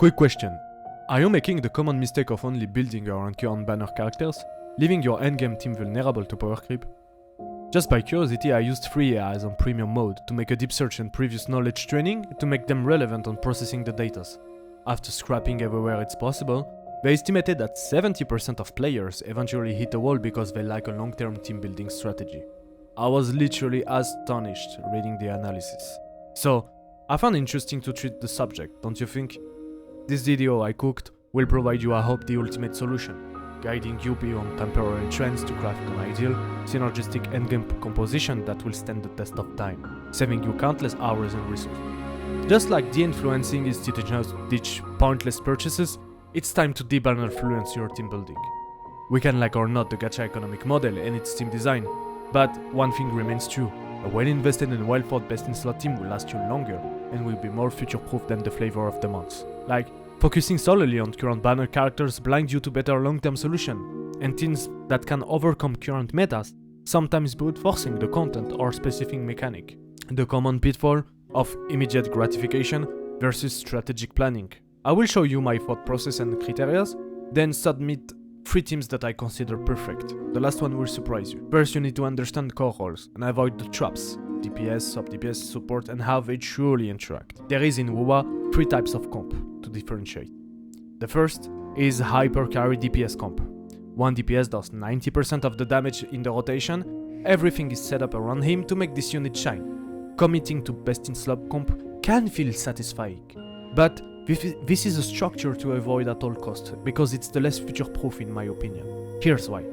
Quick question. Are you making the common mistake of only building around current banner characters, leaving your endgame team vulnerable to power creep? Just by curiosity, I used free AIs on premium mode to make a deep search and previous knowledge training to make them relevant on processing the data. After scrapping everywhere it's possible, they estimated that 70% of players eventually hit a wall because they lack a long-term team building strategy. I was literally astonished reading the analysis. So, I found it interesting to treat the subject, don't you think? This video I cooked will provide you, I hope, the ultimate solution, guiding you beyond temporary trends to craft an ideal, synergistic endgame composition that will stand the test of time, saving you countless hours and resources. Just like de-influencing is to ditch pointless purchases, it's time to de-banner influence your team building. We can like or not the gacha economic model and its team design, but one thing remains true: a well-invested and well-thought best-in-slot team will last you longer and will be more future-proof than the flavor of the month. Like, focusing solely on current banner characters blinds you to better long-term solutions, and teams that can overcome current metas, sometimes brute forcing the content or specific mechanic. The common pitfall of immediate gratification versus strategic planning. I will show you my thought process and criteria, then submit 3 teams that I consider perfect. The last one will surprise you. First, you need to understand core roles and avoid the traps: DPS, sub-DPS, support, and how they truly interact. There is in WoW 3 types of comp to differentiate. The first is hyper carry DPS comp. One DPS does 90% of the damage in the rotation. Everything is set up around him to make this unit shine. Committing to best in slot comp can feel satisfying, but this is a structure to avoid at all costs because it's the less future-proof in my opinion. Here's why.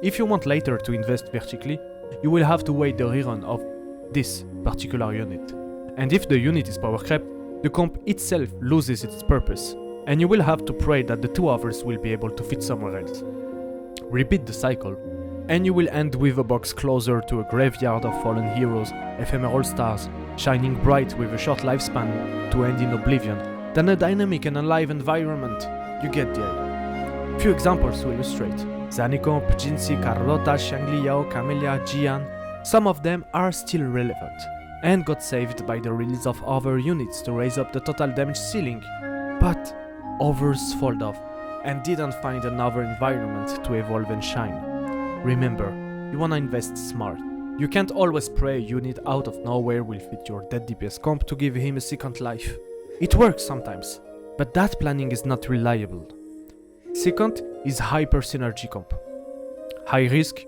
If you want later to invest vertically, you will have to wait the rerun of this particular unit. And if the unit is power crept, the comp itself loses its purpose, and you will have to pray that the 2 others will be able to fit somewhere else. Repeat the cycle, and you will end with a box closer to a graveyard of fallen heroes, ephemeral stars, shining bright with a short lifespan to end in oblivion, than a dynamic and alive environment. You get the idea. Few examples to illustrate: Zanicomp, Jinxie, Carlotta, Shangli Yao, Camellia, Jian. Some of them are still relevant, and got saved by the release of other units to raise up the total damage ceiling, but others fall off, and didn't find another environment to evolve and shine. Remember, you wanna invest smart. You can't always pray a unit out of nowhere will fit your dead DPS comp to give him a second life. It works sometimes, but that planning is not reliable. Second is hyper synergy comp. High risk,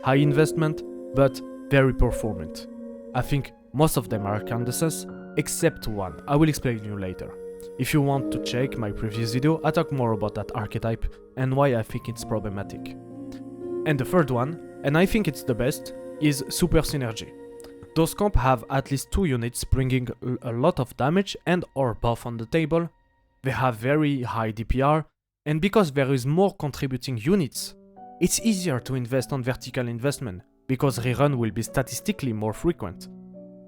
high investment, but very performant. I think most of them are candidates, except one. I will explain you later. If you want to check my previous video, I talk more about that archetype and why I think it's problematic. And the third one, and I think it's the best, is super synergy. Those comp have at least 2 units bringing a lot of damage and or buff on the table. They have very high DPR, and because there is more contributing units, it's easier to invest on vertical investment because rerun will be statistically more frequent.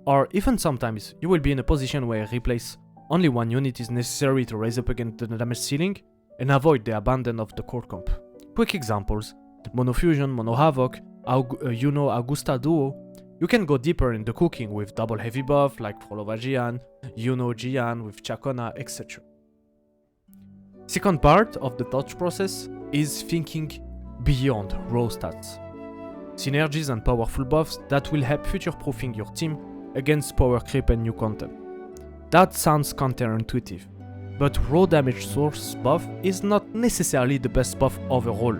Or even sometimes you will be in a position where replace only one unit is necessary to raise up against the damage ceiling and avoid the abandon of the core comp. Quick examples: Mono Fusion, Mono Havoc, Augusta Duo. You can go deeper in the cooking with double heavy buff like Frolova Jian, Jian with Chakona, etc. Second part of the thought process is thinking beyond raw stats. Synergies and powerful buffs that will help future-proofing your team against power creep and new content. That sounds counterintuitive, but raw damage source buff is not necessarily the best buff overall.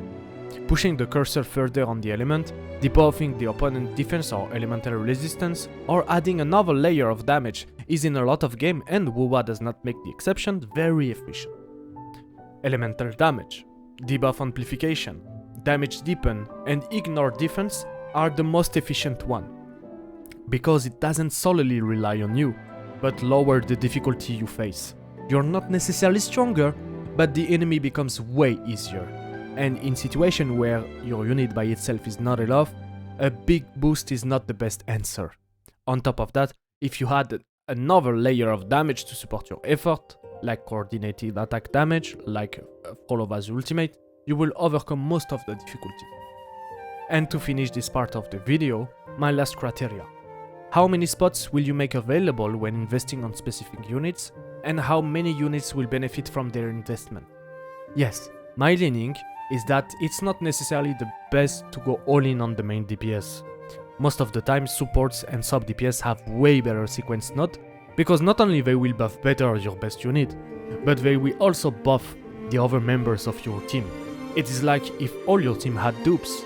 Pushing the cursor further on the element, debuffing the opponent's defense or elemental resistance, or adding another layer of damage is in a lot of game, and WoW does not make the exception, very efficient. Elemental damage, debuff amplification, damage deepen, and ignore defense are the most efficient one, because it doesn't solely rely on you, but lower the difficulty you face. You're not necessarily stronger, but the enemy becomes way easier. And in situation where your unit by itself is not enough, a big boost is not the best answer. On top of that, if you had another layer of damage to support your effort, like coordinated attack damage, like Frolova's ultimate, you will overcome most of the difficulty. And to finish this part of the video, my last criteria. How many spots will you make available when investing on specific units? and how many units will benefit from their investment. Yes, my leaning is that it's not necessarily the best to go all in on the main DPS. Most of the time, supports and sub DPS have way better sequence node, because not only they will buff better your best unit, but they will also buff the other members of your team. It is like if all your team had dupes.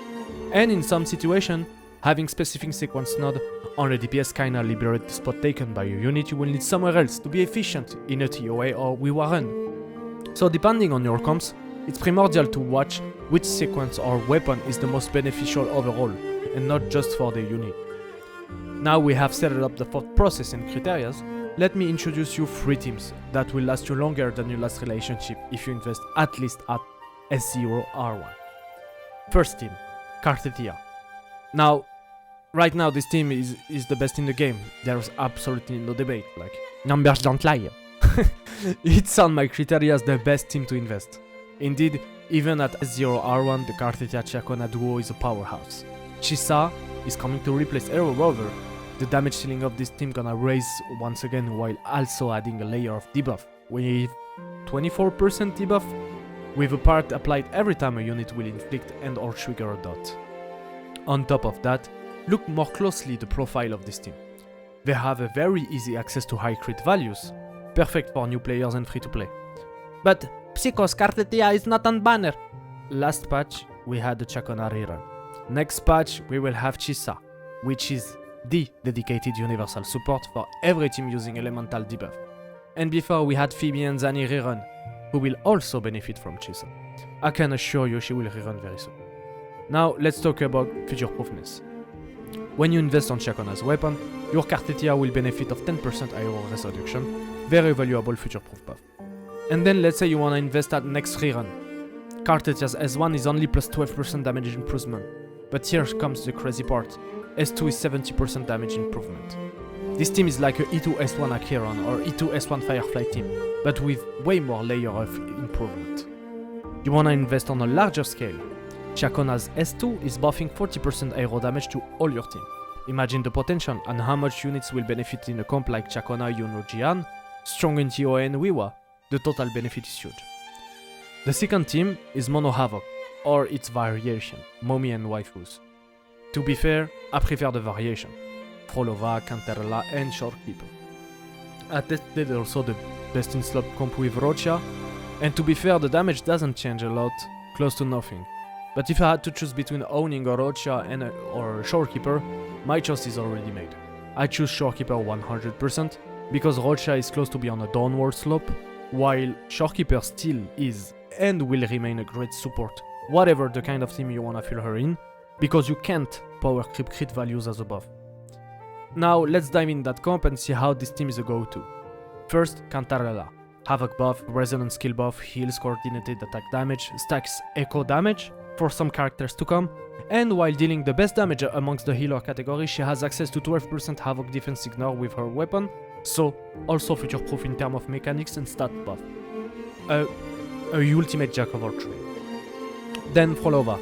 And in some situation, having specific sequence node on a DPS kinda liberate the spot taken by your unit you will need somewhere else to be efficient in a TOA or WIWA run. So depending on your comps, it's primordial to watch which sequence or weapon is the most beneficial overall, and not just for the unit. Now we have set up the thought process and criteria, let me introduce you 3 teams that will last you longer than your last relationship if you invest at least at S0R1. First team, Cartetia. Now, right now this team is the best in the game, there's absolutely no debate, like, numbers don't lie. It's on my criteria as the best team to invest. Indeed, even at S0R1 the Cartetia Chakona duo is a powerhouse. Chisa is coming to replace Arrow Rover. The damage ceiling of this team gonna raise once again while also adding a layer of debuff, with 24% debuff, with a part applied every time a unit will inflict and or trigger a dot. On top of that, look more closely the profile of this team. They have a very easy access to high crit values, perfect for new players and free to play. But Psychos Cartetia is not on banner. Last patch we had the Chakona rerun. Next patch we will have Chisa, which is the dedicated universal support for every team using elemental debuff. And before we had Phoebe and Zani rerun, who will also benefit from Chisa. I can assure you she will rerun very soon. Now let's talk about future proofness. When you invest on Chakona's weapon, your Cartetia will benefit of 10% aero res reduction, very valuable future proof buff. And then let's say you wanna invest at next rerun. Cartetia's S1 is only plus 12% damage improvement, but here comes the crazy part. S2 is 70% damage improvement. This team is like a E2 S1 Acheron or E2 S1 Firefly team, but with way more layer of improvement. You wanna invest on a larger scale. Chakona's S2 is buffing 40% aero damage to all your team. Imagine the potential and how much units will benefit in a comp like Chakona, Yun or Jian, strong in TOA and WIWA. The total benefit is huge. The second team is Mono Havoc, or its variation, Mommy and Waifus. To be fair, I prefer the variation, Frolova, Cantarella and Shorekeeper. I tested also the best in slot comp with Rocha, and to be fair the damage doesn't change a lot, close to nothing. But if I had to choose between owning a Rocha and or Shorekeeper, my choice is already made. I choose Shorekeeper 100% because Rocha is close to be on a downward slope, while Shorekeeper still is and will remain a great support, whatever the kind of team you wanna fill her in, because you can't power creep crit values as above. Now let's dive in that comp and see how this team is a go-to. First, Cantarella. Havoc buff, resonance skill buff, heals coordinated attack damage, stacks echo damage for some characters to come, and while dealing the best damage amongst the healer category, she has access to 12% Havoc defense ignore with her weapon, so also future proof in terms of mechanics and stat buff. A ultimate jack of all trades. Then Frolova.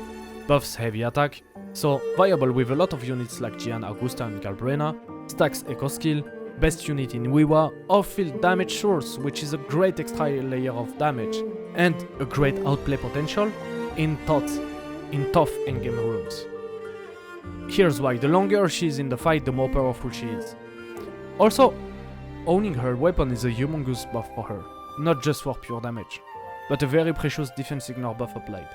Buffs heavy attack, so viable with a lot of units like Gian, Augusta and Galbrena, stacks echo skill, best unit in WIWA, or field damage source, which is a great extra layer of damage, and a great outplay potential in tough endgame rooms. Here's why, the longer she is in the fight, the more powerful she is. Also, owning her weapon is a humongous buff for her, not just for pure damage, but a very precious defense ignore buff applied.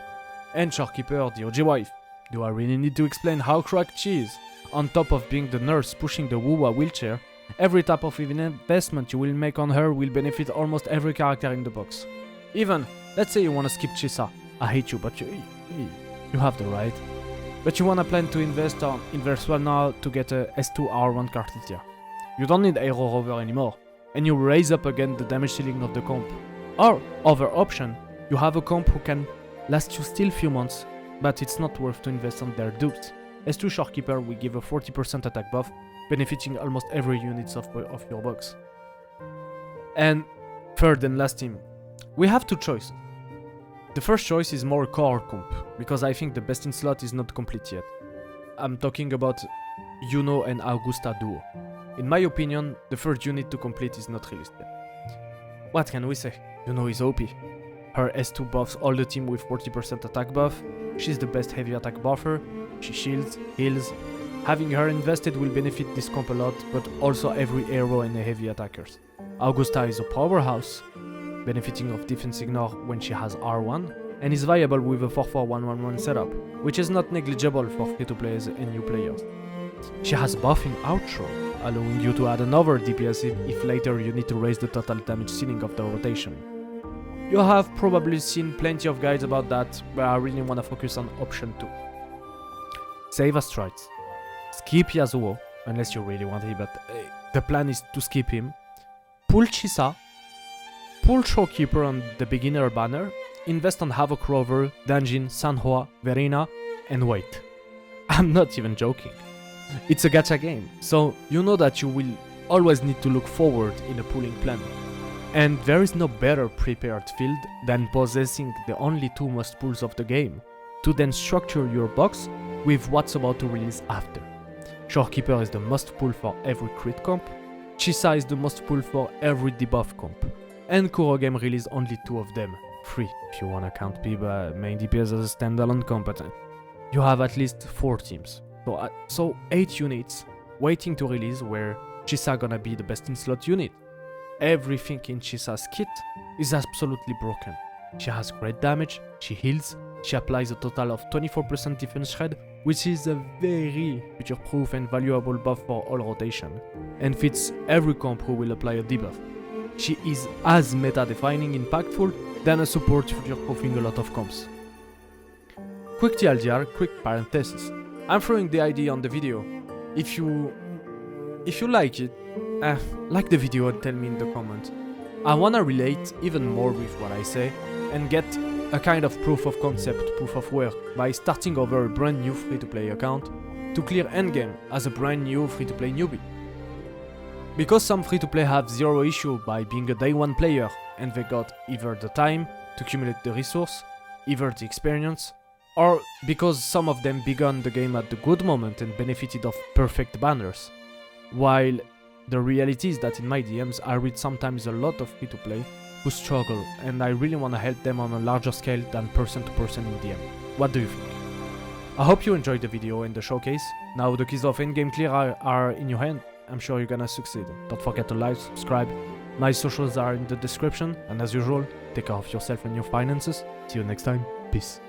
And Shorekeeper, the OG wife. Do I really need to explain how cracked she is? On top of being the nurse pushing the WUWA wheelchair, every type of investment you will make on her will benefit almost every character in the box. Even, let's say you wanna skip Chisa. I hate you, but you have the right. But you wanna plan to invest on Inverse now to get a S2 R1 Cartetia. You don't need Aero Rover anymore, and you raise up again the damage ceiling of the comp. Or, other option, you have a comp who can last you still few months, but it's not worth to invest on their dupes. S2 Shorekeeper will give a 40% attack buff, benefiting almost every unit of your box. And third and last team, we have two choices. The first choice is more core comp, because I think the best in slot is not complete yet. I'm talking about Yuno and Augusta duo. In my opinion, the third unit to complete is not released yet. What can we say? You know he's OP. Her S2 buffs all the team with 40% attack buff. She's the best heavy attack buffer. She shields, heals. Having her invested will benefit this comp a lot, but also every hero and the heavy attackers. Augusta is a powerhouse, benefiting of defense ignore when she has R1, and is viable with a 4-4-1-1-1 setup, which is not negligible for free-to-players and new players. She has buffing outro, allowing you to add another DPS if later you need to raise the total damage ceiling of the rotation. You have probably seen plenty of guides about that, but I really want to focus on option 2. Save as Strides. Skip Yasuo, unless you really want it, but the plan is to skip him. Pull Chisa, pull Showkeeper on the beginner banner, invest on Havoc Rover, Danjin, Sanhua, Verena, and wait. I'm not even joking. It's a gacha game, so you know that you will always need to look forward in a pulling plan. And there is no better prepared field than possessing the only 2 must pulls of the game, to then structure your box with what's about to release after. Shorekeeper is the must pull for every crit comp, Chisa is the must pull for every debuff comp, and Kurogame released only 2 of them, 3 if you wanna count Piba main DPS as a standalone comp, but you have at least 4 teams. So 8 units waiting to release where Chisa gonna be the best in slot unit. Everything in Chisa's kit is absolutely broken. She has great damage, she heals, she applies a total of 24% defense shred, which is a very future-proof and valuable buff for all rotation, and fits every comp who will apply a debuff. She is as meta-defining impactful than a support future-proofing a lot of comps. Quick TLDR, quick parenthesis. I'm throwing the ID on the video. If you like it, like the video and tell me in the comments. I wanna relate even more with what I say and get a kind of proof of concept, proof of work by starting over a brand new free-to-play account to clear Endgame as a brand new free-to-play newbie. Because some free-to-play have zero issue by being a day one player and they got either the time to accumulate the resource, either the experience, or because some of them began the game at the good moment and benefited of perfect banners. While the reality is that in my DMs I read sometimes a lot of free-to-play who struggle, and I really want to help them on a larger scale than person to person in DM. What do you think? I hope you enjoyed the video and the showcase. Now the keys of Endgame clear are in your hand. I'm sure you're gonna succeed. Don't forget to like, subscribe. My socials are in the description, and as usual, take care of yourself and your finances. See you next time. Peace.